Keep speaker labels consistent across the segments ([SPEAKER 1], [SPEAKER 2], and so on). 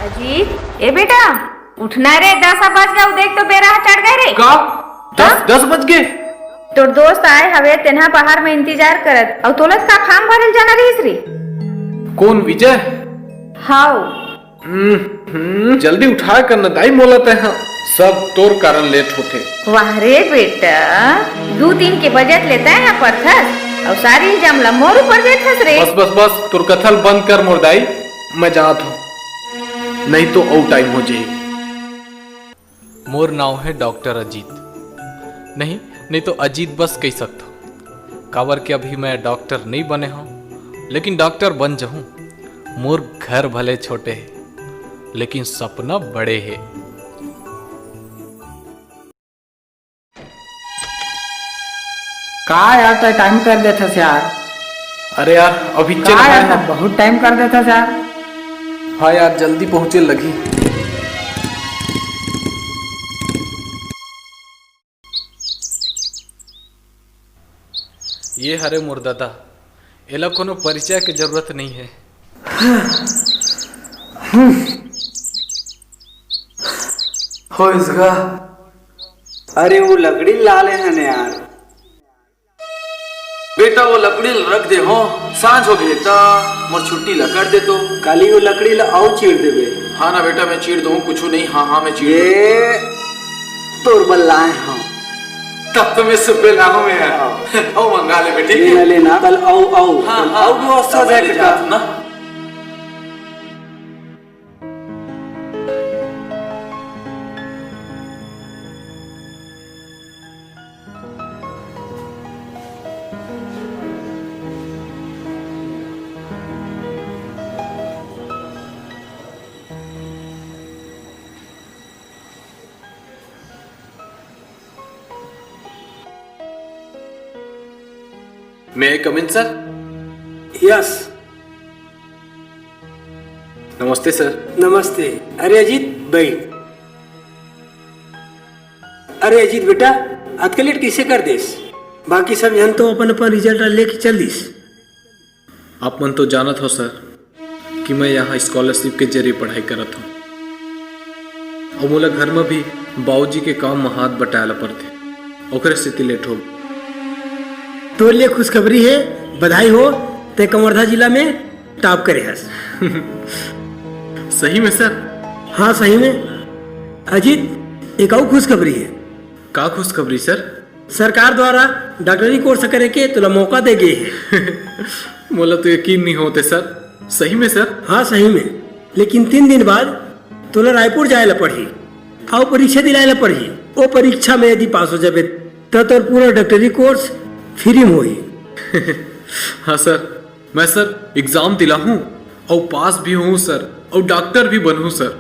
[SPEAKER 1] अजीत ए बेटा उठना रे, 10 बज गए। देख तो बेरा चढ़ गए रे।
[SPEAKER 2] का 10 बज गए?
[SPEAKER 1] तोर दोस्त आए हवे, तेना बाहर में इंतजार करत और तोलत का फार्म भरल जाना रहीस रे।
[SPEAKER 2] कौन विजय?
[SPEAKER 1] हाउ
[SPEAKER 2] जल्दी उठा कर न दाई मोलत है, सब तोर कारण लेट होते।
[SPEAKER 1] वाह रे बेटा, 2-3 के बजट लेता है यहाँ पर थस और सारी इल्जाम ला मोर ऊपर देथस रे।
[SPEAKER 2] बस बस बस तोर कथल बंद कर मोर दाई, मैं जात हूँ, नहीं तो आउट टाइम हो जाएगी।
[SPEAKER 3] मोर नाव है डॉक्टर अजीत। नहीं तो अजीत बस कह सकता। काबर के अभी मैं डॉक्टर नहीं बने हूँ, लेकिन डॉक्टर बन जाऊँ। मोर घर भले छोटे है लेकिन सपना बड़े है।
[SPEAKER 4] का यार टाइम कर देता यार।
[SPEAKER 2] अरे यार अभी चल
[SPEAKER 4] का
[SPEAKER 2] रहा
[SPEAKER 4] यार
[SPEAKER 2] है।
[SPEAKER 4] बहुत टाइम कर देता यार।
[SPEAKER 2] हाँ यार जल्दी पहुंचे लगी।
[SPEAKER 3] ये हरे मोर दादा, एला कोनो परिचय की जरूरत नहीं है।
[SPEAKER 5] हो इसका अरे वो लकड़ी ला ले हैं यार।
[SPEAKER 6] बेटा वो लकड़ी रख दे हो, सांझ हो गई ता मोर छुट्टी ला कर दे तो।
[SPEAKER 5] काली वो लकड़ी ला आओ चीर देवे।
[SPEAKER 6] हाँ ना बेटा मैं चीर दूँ, कुछ नहीं। हाँ मैं चीर
[SPEAKER 5] ये तोर बल्लाए हाँ।
[SPEAKER 6] तब तो मैं सुबह लाहू में है। आओ मंगा ले बेटी।
[SPEAKER 5] लेना लेना कल आओ आओ।
[SPEAKER 6] हाँ
[SPEAKER 5] आओ व्यवस्था
[SPEAKER 6] मैं ले जाता हूँ ना।
[SPEAKER 2] मैं कम इन सर?
[SPEAKER 5] यस
[SPEAKER 2] नमस्ते सर।
[SPEAKER 5] नमस्ते। अरे अजीत बैठ। अरे अजीत बेटा आज का लेट कैसे कर देस? बाकी सब जन तो अपन अपन रिजल्ट लेके चल दिस।
[SPEAKER 2] आप मन तो जानत हो सर कि मैं यहाँ स्कॉलरशिप के जरिए पढ़ाई करत हूँ, और मोला घर में भी बाबूजी के काम में हाथ बटाला पड़ते, ओकरे स्थिति लेट हो।
[SPEAKER 5] तो लिए खुशखबरी है, बधाई हो। ते कवर्धा जिला में टॉप करे हस।
[SPEAKER 2] सही में सर?
[SPEAKER 5] हाँ सही में। अजीत एक और खुशखबरी है।
[SPEAKER 2] का खुशखबरी सर?
[SPEAKER 5] सरकार द्वारा डॉक्टरी कोर्स करे के तुला मौका दे गए है।
[SPEAKER 2] मोला तो यकीन नहीं होते सर। सही में सर?
[SPEAKER 5] हाँ सही में, लेकिन 3 दिन बाद तुला रायपुर जाए ला पड़ी और परीक्षा दिलाए ला पड़ी। वो परीक्षा में यदि पास हो जाए तो तोर पूरा डॉक्टरी कोर्स फ्री में होई।
[SPEAKER 2] हाँ सर, मैं सर एग्जाम दिला हूँ और पास भी हूँ सर, और डॉक्टर भी बनूं सर।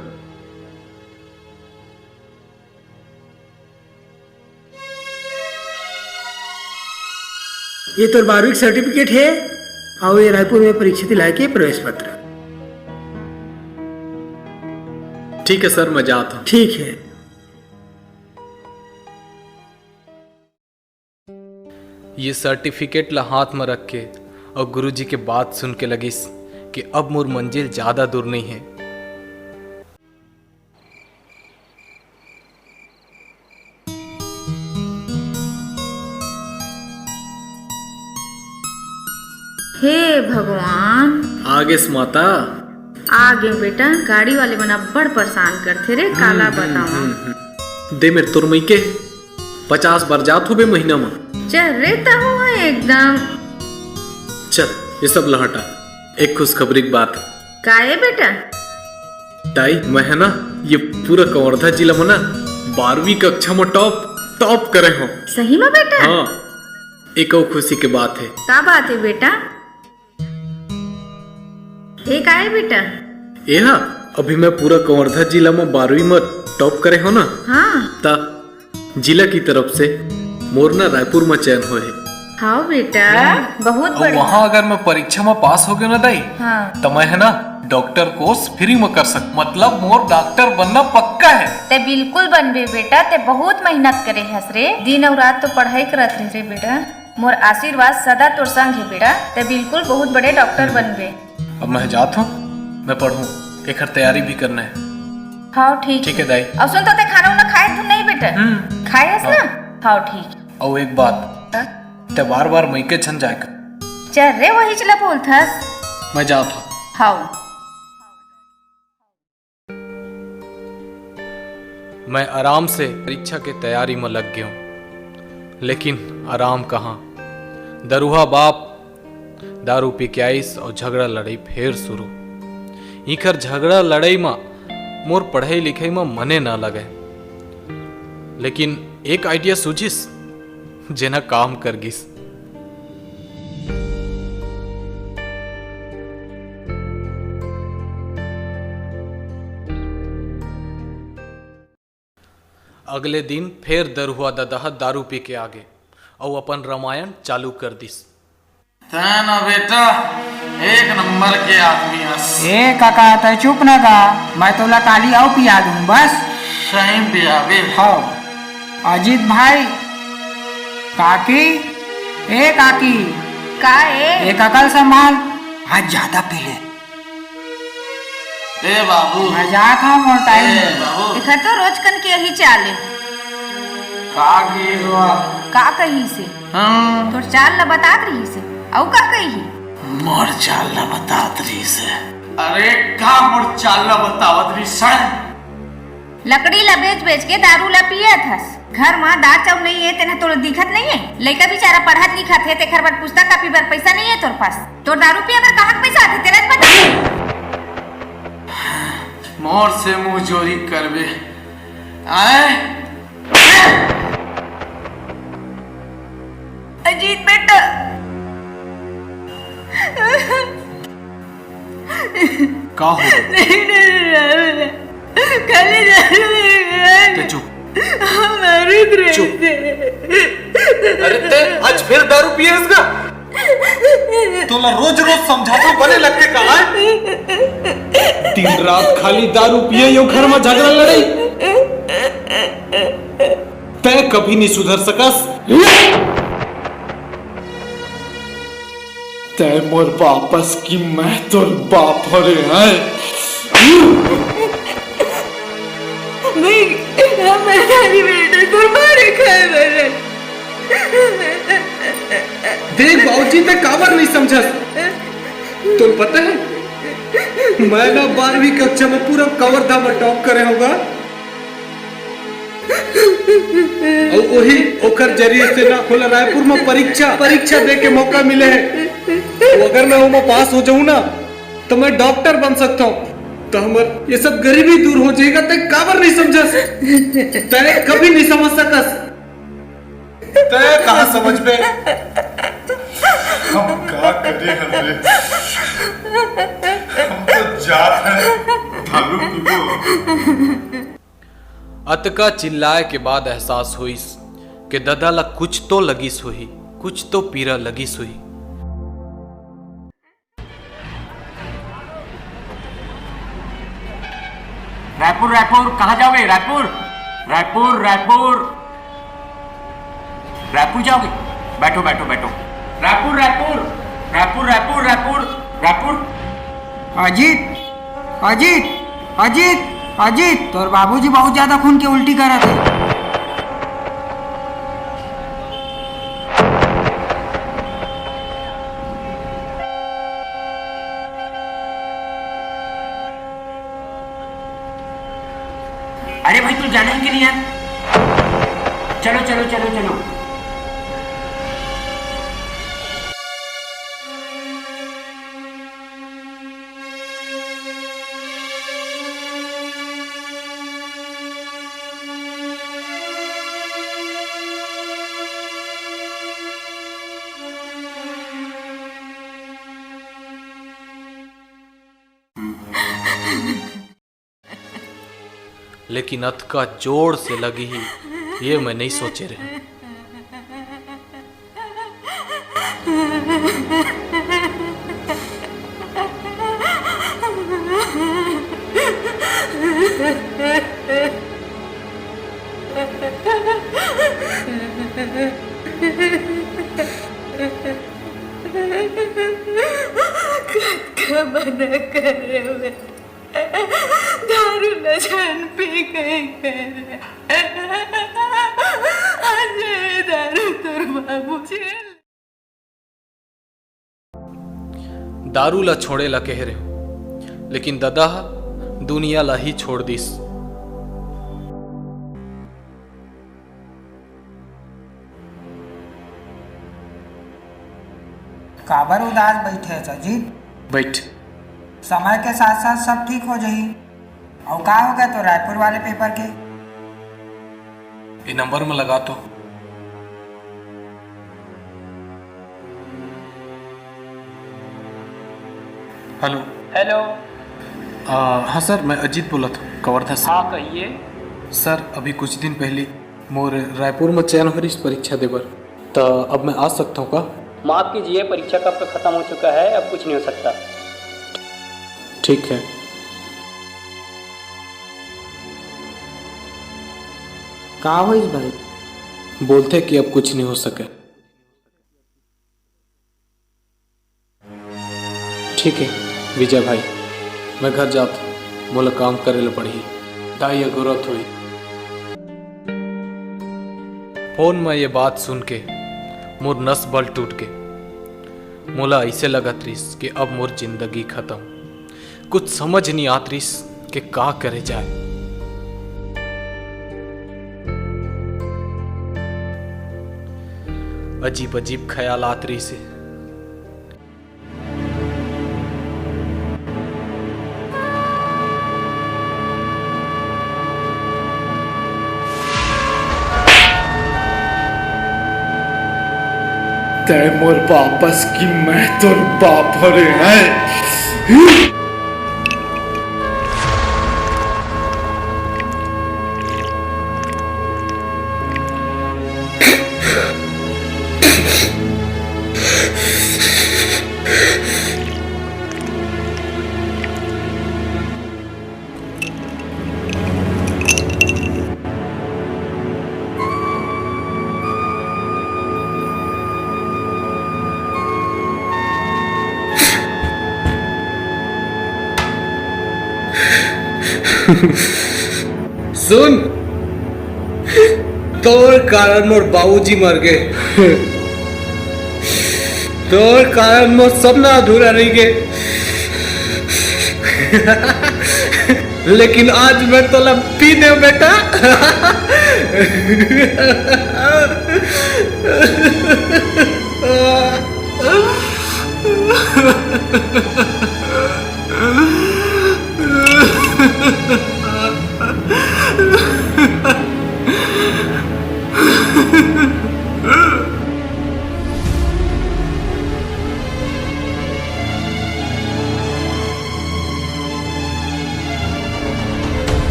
[SPEAKER 5] ये तो 12वीं सर्टिफिकेट है और ये रायपुर में परीक्षा दिलाए के प्रवेश पत्र।
[SPEAKER 2] ठीक है सर, मैं जाता हूँ।
[SPEAKER 5] ठीक है।
[SPEAKER 3] ये सर्टिफिकेट ला हाथ में रख के और गुरुजी के बात सुन के लगिस कि अब मोर मंजिल ज्यादा दूर नहीं है।
[SPEAKER 1] हे भगवान,
[SPEAKER 2] आगे माता।
[SPEAKER 1] आगे बेटा गाड़ी वाले बना बड़ परेशान करते रे। काला बताओ
[SPEAKER 2] दे मेरे तुर मई के 50 बार जात हो बे महीना में।
[SPEAKER 1] चल रे तहु है एकदम।
[SPEAKER 2] चल ये सब लहटा, एक खुशखबरी की बात।
[SPEAKER 1] काहे बेटा?
[SPEAKER 2] ताई मैं है ना ये पूरा कवर्धा जिला में ना 12वीं कक्षा में टॉप करे हो।
[SPEAKER 1] सही में बेटा?
[SPEAKER 2] हाँ, एक और खुशी की बात है।
[SPEAKER 1] का बात है बेटा? ये का है बेटा?
[SPEAKER 2] ये ना अभी मैं पूरा कवर्धा जिला में 12वीं में टॉप करे हो ना।
[SPEAKER 1] हाँ
[SPEAKER 2] ता जिला की तरफ से मोर ना रायपुर में चयन हो है।
[SPEAKER 1] हाँ बेटा, बहुत
[SPEAKER 3] और
[SPEAKER 1] बढ़िया।
[SPEAKER 3] वहाँ अगर मैं परीक्षा में पास हो गया ना दाई,
[SPEAKER 1] हाँ
[SPEAKER 3] तो मैं है ना डॉक्टर कोर्स फ्री में कर सक। मतलब मोर डॉक्टर बनना पक्का है।
[SPEAKER 1] ते बिल्कुल बनबे बेटा, ते बहुत मेहनत करे हस रे। दिन और रात तो पढ़ाई करत रहे रे बेटा। मोर आशीर्वाद सदा तोर संग है बेटा। ते बिल्कुल बहुत बड़े डॉक्टर बनबे।
[SPEAKER 3] अब मैं जाता हूँ, मैं पढ़ूँ।
[SPEAKER 2] एक तैयारी भी करना है।
[SPEAKER 1] हाँ ठीक
[SPEAKER 2] ठीक है दाई।
[SPEAKER 1] अब सुन तो ते खाना उना खाए तू नहीं बेटा? खाए हस ना? हाँ ठीक।
[SPEAKER 2] और एक बात, ते बार बार मई के छन जाए कर।
[SPEAKER 1] चल रे वही चला बोलथस।
[SPEAKER 2] मैं जाता हूँ।
[SPEAKER 1] हाँ
[SPEAKER 3] मैं आराम से परीक्षा की तैयारी में लग गया हूँ, लेकिन आराम कहाँ। दरुहा बाप दारू पी के आइस और झगड़ा लड़ाई फिर शुरू। इखर झगड़ा लड़ाई में मोर पढ़ाई लिखाई में मने ना लगे, लेकिन एक आइडिया सूझिस जेना काम कर गिस। अगले दिन फिर दरुआ ददहा दारू पी के आगे और अपन रामायण चालू कर दिस।
[SPEAKER 6] ना बेटा एक नंबर के आदमी हस।
[SPEAKER 4] ए काका तय चुप ना गा, मैं तोला काली आओ पिया दूं बस।
[SPEAKER 6] सही पियावे।
[SPEAKER 4] हाँ अजीत भाई, काकी, ए काकी,
[SPEAKER 1] का ए?
[SPEAKER 4] एक अकल संभाल, आज ज्यादा पी ले।
[SPEAKER 6] ए बाबू
[SPEAKER 4] मजाक हम और टाइम
[SPEAKER 6] ए
[SPEAKER 4] में।
[SPEAKER 6] बाबू
[SPEAKER 1] इखर तो रोज कन के यही चाले।
[SPEAKER 6] का की हुआ?
[SPEAKER 1] का कही से?
[SPEAKER 6] हाँ
[SPEAKER 1] तोर चाल ला बतात रही से। औ का कही?
[SPEAKER 6] मोर चाल न बतात रही से। अरे का मोर चाल न बतावत रही से?
[SPEAKER 1] लकड़ी ला बेच बेच के दारू ला पिया थस। घर में दाल चाउर नहीं है तेना तोर दिखत नहीं है। लइका बेचारा पढ़त लिखत है, तेखर बर पुस्तक कापी बर पैसा नहीं है तोर पास। तोर दारू पिया बर कहां पैसा आथे तेरा पता?
[SPEAKER 6] मोर से मुंह जोरी करबे आए?
[SPEAKER 1] अजीत बेटा
[SPEAKER 2] का हो? ते चुप चुप। अरे ते आज फिर दारू पिए इसका? तोला रोज रोज समझाता बने लगते कहा है? दिन रात खाली दारू पिए यो घर में झगड़ा लड़ाई। तय कभी नहीं सुधर सकस। तय मोर वापस की मैं तोर बाप हरे है। देख बाबूजी ते काबर नहीं समझस। तो पता है मैं ना 12वीं कक्षा में पूरा कवर था में टॉप करे होगा। और वही ओकर जरिए से ना खोला रायपुर में परीक्षा दे के मौका मिले है। तो अगर मैं वो पास हो जाऊं ना तो मैं डॉक्टर बन सकता हूँ। तो हमार ये सब गरीबी दूर हो जाएगा। तय काबर नहीं समझस। तय कभी नहीं समझ सकस। तय कहाँ समझ में।
[SPEAKER 7] हम क्या करे हमरे, हम तो जात हैं दारू पीबो।
[SPEAKER 3] अतका चिल्लाए के बाद एहसास हुईस कि ददा ला कुछ तो लगी सोही, कुछ तो पीरा लगी सोही।
[SPEAKER 8] रायपुर रायपुर कहाँ जाओगे? रायपुर रायपुर रायपुर रायपुर जाओगे? बैठो बैठो बैठो। रायपुर रायपुर रायपुर रायपुर रायपुर रायपुर।
[SPEAKER 4] अजीत अजीत अजीत अजीत, तोर बाबूजी बहुत ज्यादा खून के उल्टी करत है।
[SPEAKER 8] अरे भाई तू जाने के लिए यार, चलो चलो चलो चलो।
[SPEAKER 3] लेकिन अतका जोर से लगी ही ये मैं नहीं सोचे रहे।
[SPEAKER 1] मना कर रहे
[SPEAKER 9] दारू नशा पी गए करे अजय दारू तोर बाबूजी
[SPEAKER 3] दारू ला छोड़े ला कह रहे हो, लेकिन दादा दुनिया ला ही छोड़ दिस।
[SPEAKER 4] काबर उदास बैठे है अजीत?
[SPEAKER 2] बैठ।
[SPEAKER 4] समय के साथ साथ सब ठीक हो जाही। और का हो गया तो रायपुर वाले पेपर के?
[SPEAKER 2] ये नंबर में लगा तो। हेलो।
[SPEAKER 10] हेलो।
[SPEAKER 2] हाँ सर, मैं अजीत बोला था, कवर्धा से।
[SPEAKER 10] हाँ कहिए।
[SPEAKER 2] सर अभी कुछ दिन पहले मोर रायपुर में चयन हो रही परीक्षा देवर, तो अब मैं आ सकता हूँ का?
[SPEAKER 10] माफ़ कीजिए, परीक्षा कब तक खत्म हो चुका है, अब कुछ नहीं हो सकता।
[SPEAKER 2] ठीक है।
[SPEAKER 4] का हो इस भाई?
[SPEAKER 2] बोलते कि अब कुछ नहीं हो सके। ठीक है विजय भाई, मैं घर जाता, मोला काम करे ला पड़ी, दाई जरूरत हुई।
[SPEAKER 3] फोन में ये बात सुन के मोर नस बल टूट के मोला ऐसे लगत रिस कि अब मोर जिंदगी खत्म। कुछ समझ नहीं आत रिस कि का करे जाए। अजीब अजीब ख्याल आत रही से।
[SPEAKER 6] तय मोर वापस की मैं तोर बाप रे है।
[SPEAKER 2] सुन, तोर कारण मोर बाबूजी मर गए, तोर कारण मोर सपना अधूरा रह गए। लेकिन आज मैं तोला पी दे बेटा।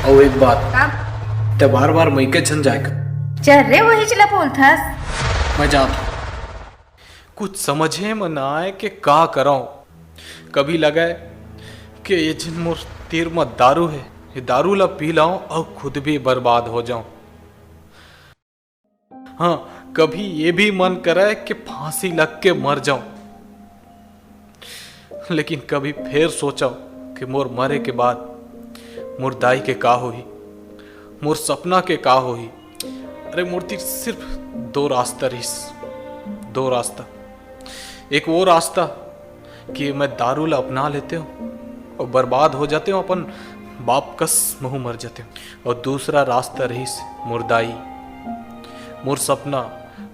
[SPEAKER 2] और एक बात, ते बार बार मई के छन जाएगा।
[SPEAKER 1] चल रे वही चला बोलथस।
[SPEAKER 2] मैं जाता।
[SPEAKER 3] कुछ समझे में ना आए कि का कराऊं। कभी लगा कि ये जिन मोर तीर में दारू है, ये दारू ला पी लाऊं और खुद भी बर्बाद हो जाऊं। हाँ, कभी ये भी मन करे कि फांसी लग के मर जाऊं। लेकिन कभी फिर सोचा कि मोर मरे के बाद मोर दाई के का होही, मोर सपना के का होही। अरे मूर्ति सिर्फ दो रास्ता रहीस, दो रास्ता। एक वो रास्ता कि मैं दारू ला अपना लेते हूँ और बर्बाद हो जाते हूँ, अपन बाप कस मुँह मर जाते हूँ। और दूसरा रास्ता रहीस मोर दाई, मोर सपना,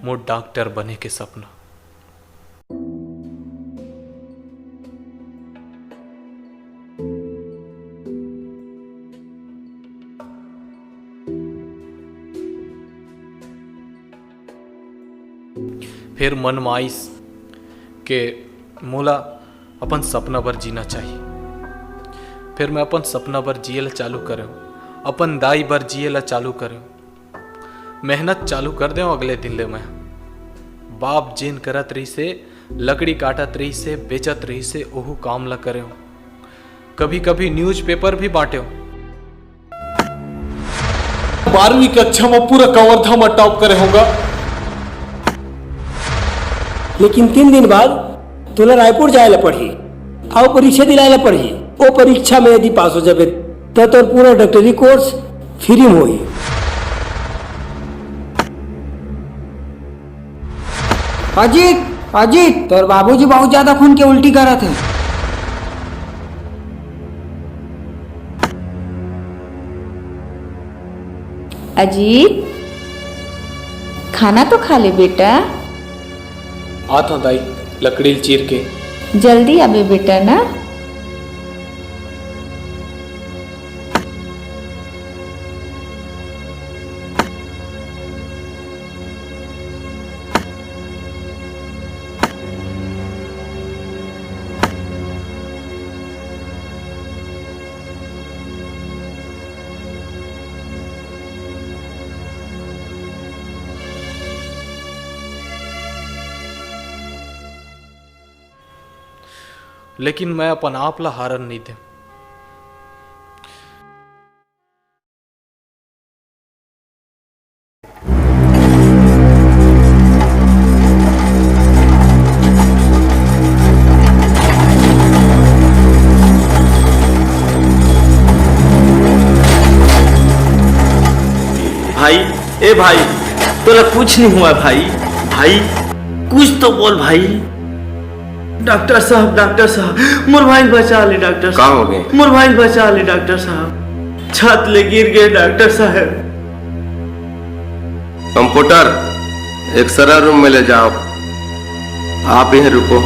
[SPEAKER 3] मोर डॉक्टर बने के सपना। फिर मन माइस के मोला अपन सपना भर जीना चाहिए। फिर मैं अपन सपना भर जिये चालू करूँ, अपन दाई भर जिये चालू करूँ, मेहनत चालू कर दे अगले दिन ले। मैं बाप जिन करत रही से लकड़ी काटत रही से बेचत रही से ओहू काम ला करे हो। कभी कभी न्यूज़पेपर भी बांटे हो।
[SPEAKER 2] 12वीं कक्षा में पूरा कवर्धा में टॉप करे होगा।
[SPEAKER 5] लेकिन 3 दिन बाद तोला रायपुर जाए ला पड़ी और परीक्षा दिलाए ला पड़ी। वो परीक्षा में यदि पास हो जाबे तो तोर पूरा डॉक्टरी कोर्स फ्री में होई।
[SPEAKER 4] अजीत अजीत तोर बाबूजी बहुत ज्यादा खून के उल्टी करत है।
[SPEAKER 9] अजीत, खाना तो खा ले बेटा।
[SPEAKER 2] आता दाई लकड़ी चीर के।
[SPEAKER 9] जल्दी आबे बेटा ना।
[SPEAKER 3] लेकिन मैं अपन आप ला हारन नहीं दे।
[SPEAKER 6] भाई, ए भाई, तोला कुछ नहीं हुआ भाई। भाई कुछ तो बोल भाई। डॉक्टर साहब मोर भाई बचा ले। डॉक्टर
[SPEAKER 7] कहाँ हो गए?
[SPEAKER 6] मोर भाई बचा ले डॉक्टर साहब। छत ले गिर गए डॉक्टर साहब।
[SPEAKER 7] कंप्यूटर एक्सरे रूम में ले जाओ। आप यहीं रुको।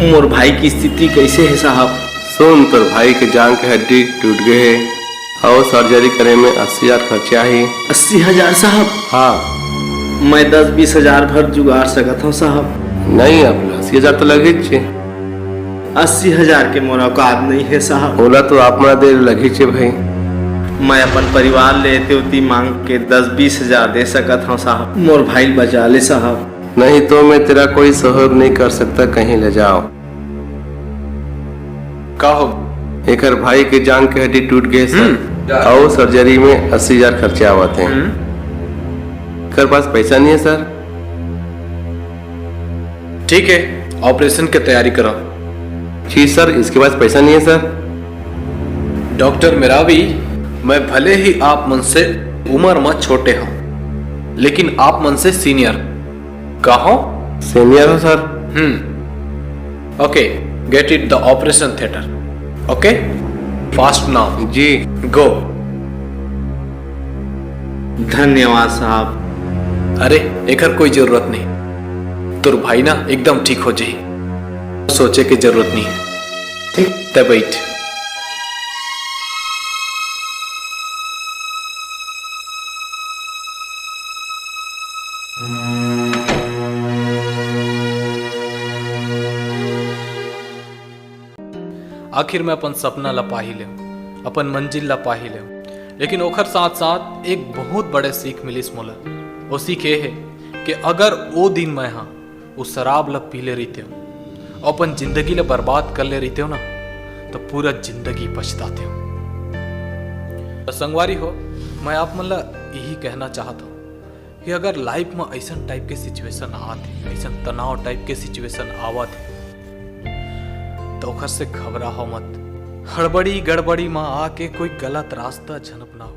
[SPEAKER 6] मोर भाई की स्थिति कैसे है साहब?
[SPEAKER 7] सुन, तोर भाई के जांग के हड्डी टूट गए है और सर्जरी करे में 80,000 खर्चा ही।
[SPEAKER 6] 80,000 साहब?
[SPEAKER 7] हाँ।
[SPEAKER 6] मैं 10-20 हजार भर जुगाड़ सकता हूँ साहब।
[SPEAKER 7] नहीं, अब 80,000 तो लगे छे।
[SPEAKER 6] 80,000 के मोर औकात नहीं है साहब।
[SPEAKER 7] बोला तो आप मना देर लगी छे भाई।
[SPEAKER 6] मैं अपन परिवार लेते उती मांग के 10-20 हजार दे सकता हूँ साहब। मोर भाई बचा ले साहब।
[SPEAKER 7] नहीं तो मैं तेरा कोई सहयोग नहीं कर सकता। कहीं ले जाओ।
[SPEAKER 2] का हो?
[SPEAKER 7] एक भाई के जांग के हड्डी टूट गए सर और सर्जरी में 80,000 खर्चे आवते हैं। कर पास पैसा नहीं है सर।
[SPEAKER 2] ठीक है, ऑपरेशन की तैयारी करो।
[SPEAKER 7] जी सर, इसके पास पैसा नहीं है सर।
[SPEAKER 2] डॉक्टर मेरावी, मैं भले ही आप मन से उम्र में छोटे हूं, लेकिन आप मन से सीनियर। कहो?
[SPEAKER 7] सीनियर हो sir.
[SPEAKER 2] Okay, get it the operation theatre. Okay, fast now.
[SPEAKER 7] जी
[SPEAKER 2] गो।
[SPEAKER 6] धन्यवाद साहब।
[SPEAKER 2] अरे एकर कोई जरूरत नहीं। तुर भाई ना एकदम ठीक हो जाए, सोचे की जरूरत नहीं है। ठीक, तब बैठ।
[SPEAKER 3] आखिर में अपन सपना ला पाही ले, अपन मंजिल ला पाही ले। लेकिन ओखर साथ साथ एक बहुत बड़े सीख मिली मोला। वो सीख ये है कि अगर वो दिन मैं हाँ उस शराब ला पी ले रहते हो, अपन जिंदगी ला बर्बाद कर ले रहते हो ना, तो पूरा जिंदगी पछताते हो। तो संगवारी हो, मैं आप मन ला यही कहना चाहता हूँ कि अगर लाइफ में ऐसा टाइप के सिचुएशन आते, ऐसा तनाव टाइप के सिचुएशन आवत है, तो ओखर से घबरा हो मत। हड़बड़ी गड़बड़ी में आके कोई गलत रास्ता झनप ना हो।